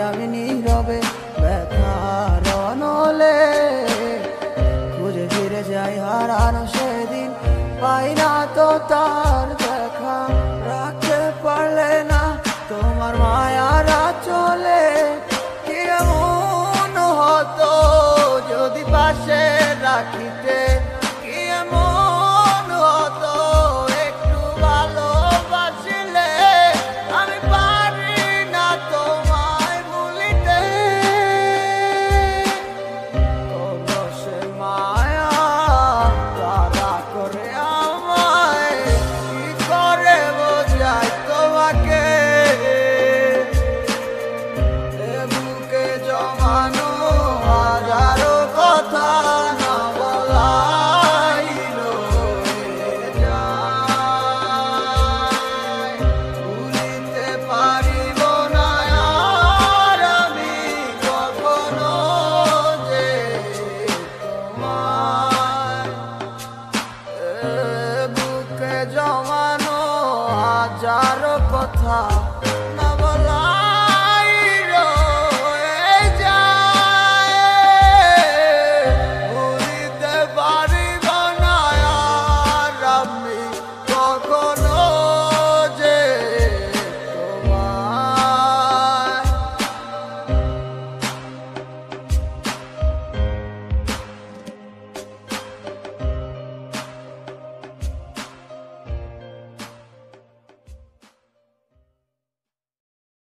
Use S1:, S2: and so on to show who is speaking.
S1: আমি নীরবে ব্যথার নলে খুঁজে ফিরে যাই হারানো সেদিন, পাই না তো তার দেখা। রাখতে পারলে না তোমার মায়ারা চলে, কি এমন হতো যদি পাশে রাখিতে, কি এমন হতো একটু ভালোবাসিলে। আমি পারি না তোমায় ভুলিতে, কত সে মায়া তারা করে আমায়, কি করে বোঝাই তোমাকে। এ বুকে জমানো